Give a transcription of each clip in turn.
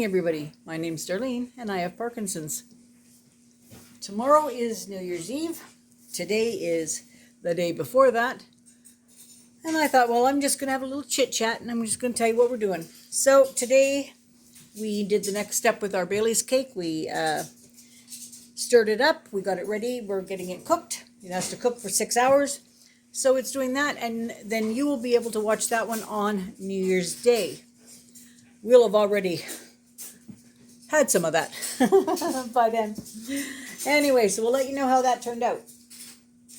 morning, everybody. My name's Darlene, and I have Parkinson's. Tomorrow is New Year's Eve. Today is the day before that. And I thought, well, I'm just going to have a little chit-chat, and I'm just going to tell you what we're doing. So today, we did the next step with our Bailey's cake. We stirred it up. We got it ready. We're getting it cooked. It has to cook for 6 hours. So it's doing that, and then you will be able to watch that one on New Year's Day. We'll have already had some of that by then. Anyway, so we'll let you know how that turned out.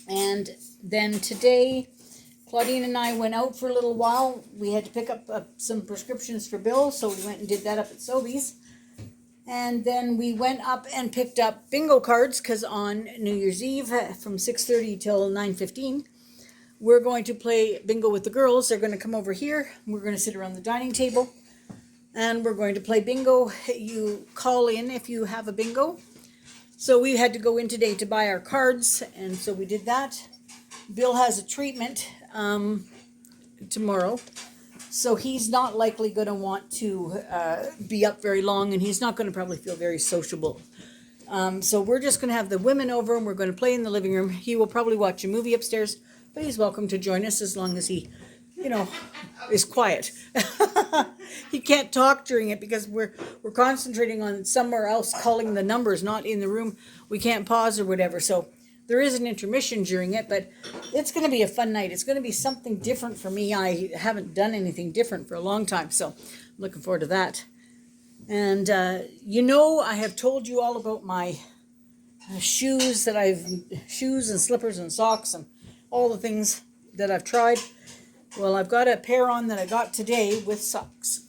And then today, Claudine and I went out for a little while. We had to pick up some prescriptions for Bill, so we went and did that up at Sobeys. And then we went up and picked up bingo cards, because on New Year's Eve from 6:30 till 9:15, we're going to play bingo with the girls. They're going to come over here. We're going to sit around the dining table, and we're going to play bingo. You call in if you have a bingo. So we had to go in today to buy our cards, and so we did that. Bill has a treatment tomorrow, so he's not likely going to want to be up very long, and he's not going to probably feel very sociable. So we're just going to have the women over, and we're going to play in the living room. He will probably watch a movie upstairs, but he's welcome to join us as long as he, is quiet. He can't talk during it because we're concentrating on somewhere else, calling the numbers, not in the room. We can't pause or whatever. So there is an intermission during it, but it's going to be a fun night. It's going to be something different for me. I haven't done anything different for a long time, so I'm looking forward to that. And I have told you all about my shoes and slippers and socks and all the things that I've tried. Well, I've got a pair on that I got today with socks.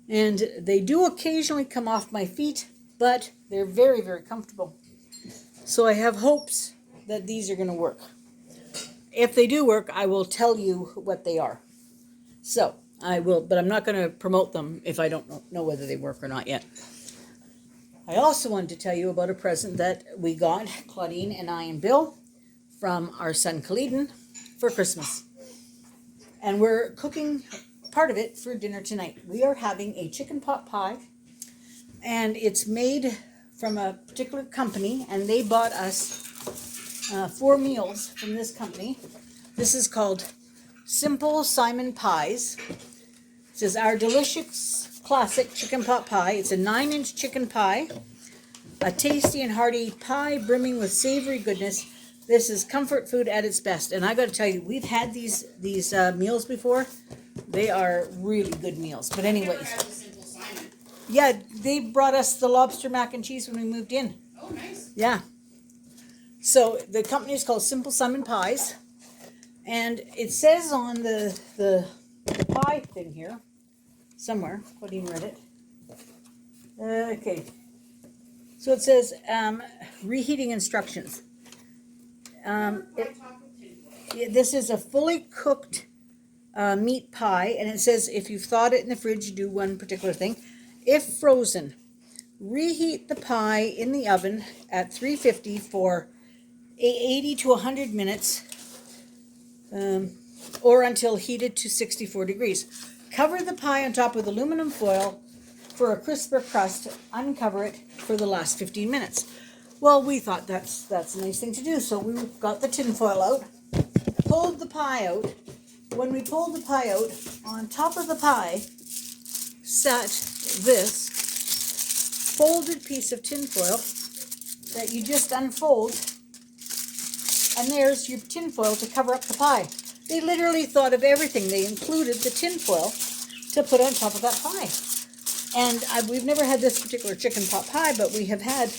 And they do occasionally come off my feet, but they're very, very comfortable. So I have hopes that these are going to work. If they do work, I will tell you what they are. So I will, but I'm not going to promote them if I don't know whether they work or not yet. I also wanted to tell you about a present that we got, Claudine and I and Bill, from our son Khalidin for Christmas. And we're cooking part of it for dinner tonight. We are having a chicken pot pie, and it's made from a particular company, and they bought us 4 meals from this company. This is called Simple Simon Pies. It says our delicious classic chicken pot pie. It's a 9-inch chicken pie, a tasty and hearty pie brimming with savory goodness. This is comfort food at its best. And I got to tell you, we've had these meals before. They are really good meals. But anyways. Yeah, they brought us the lobster mac and cheese when we moved in. Oh, nice. Yeah. So the company is called Simple Simon Pies. And it says on the pie thing here, somewhere, Claudine read it. Okay. So it says reheating instructions. This is a fully cooked meat pie, and it says if you've thawed it in the fridge, do one particular thing. If frozen, reheat the pie in the oven at 350 for 80 to 100 minutes, or until heated to 64 degrees. Cover the pie on top with aluminum foil for a crisper crust. Uncover it for the last 15 minutes. Well, we thought that's a nice thing to do, so we got the tin foil out, pulled the pie out. When we pulled the pie out, on top of the pie sat this folded piece of tin foil that you just unfold, and there's your tin foil to cover up the pie. They literally thought of everything. They included the tin foil to put on top of that pie. And we've never had this particular chicken pot pie, but we have had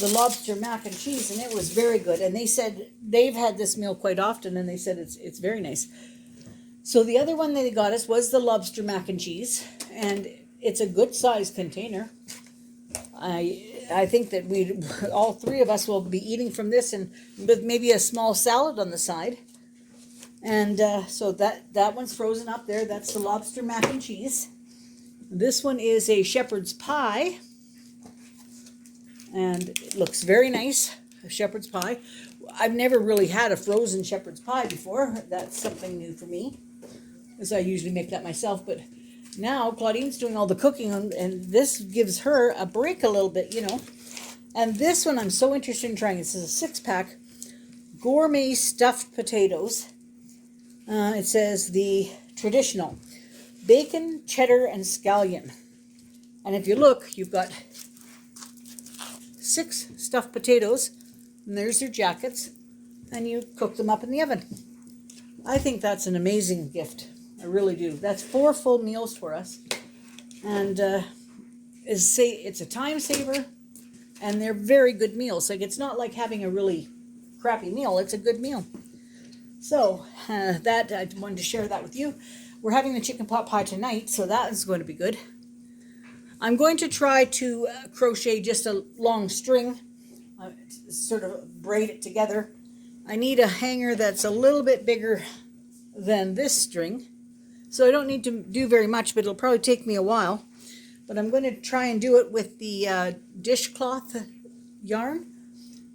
the lobster mac and cheese, and it was very good. And they said they've had this meal quite often, and they said it's very nice. So the other one they got us was the lobster mac and cheese, and it's a good size container. I think that all 3 of us will be eating from this, and with maybe a small salad on the side. And so that one's frozen up there. That's the lobster mac and cheese. This one is a shepherd's pie, and it looks very nice, a shepherd's pie. I've never really had a frozen shepherd's pie before. That's something new for me, as I usually make that myself. But now Claudine's doing all the cooking, and this gives her a break a little bit, you know. And this one I'm so interested in trying. This is a 6-pack gourmet stuffed potatoes. It says the traditional bacon, cheddar, and scallion. And if you look, you've got 6 stuffed potatoes, and there's their jackets, and you cook them up in the oven. I think that's an amazing gift. I really do. That's 4 full meals for us, and it's a time saver, and they're very good meals. Like, it's not like having a really crappy meal. It's a good meal. So that I wanted to share that with you. We're having the chicken pot pie tonight, so that is going to be good. I'm going to try to crochet just a long string, sort of braid it together. I need a hanger that's a little bit bigger than this string, so I don't need to do very much, but it'll probably take me a while. But I'm going to try and do it with the dishcloth yarn,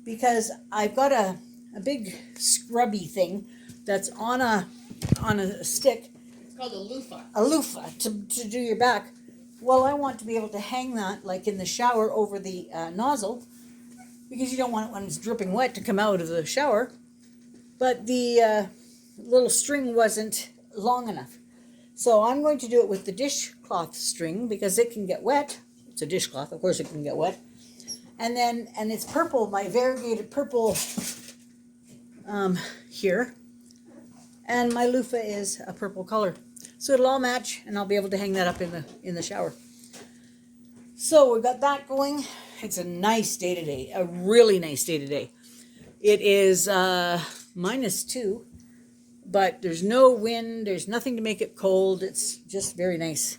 because I've got a big scrubby thing that's on a stick. It's called a loofah. A loofah to do your back. Well, I want to be able to hang that like in the shower over the nozzle, because you don't want it when it's dripping wet to come out of the shower. But the little string wasn't long enough. So I'm going to do it with the dishcloth string, because it can get wet. It's a dishcloth, of course it can get wet. And it's purple, my variegated purple here. And my loofah is a purple color. So it'll all match, and I'll be able to hang that up in the shower. So we've got that going. It's a nice day today, a really nice day today. It is -2, but there's no wind. There's nothing to make it cold. It's just very nice.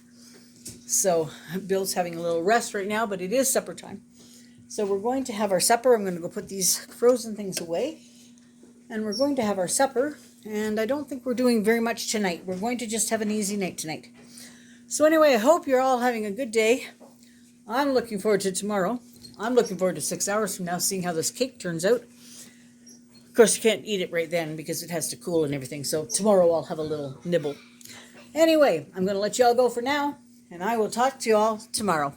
So Bill's having a little rest right now, but it is supper time. So we're going to have our supper. I'm going to go put these frozen things away, and we're going to have our supper. And I don't think we're doing very much tonight. We're going to just have an easy night tonight. So anyway, I hope you're all having a good day. I'm looking forward to tomorrow. I'm looking forward to 6 hours from now, seeing how this cake turns out. Of course, you can't eat it right then because it has to cool and everything. So tomorrow I'll have a little nibble. Anyway, I'm going to let you all go for now, and I will talk to you all tomorrow.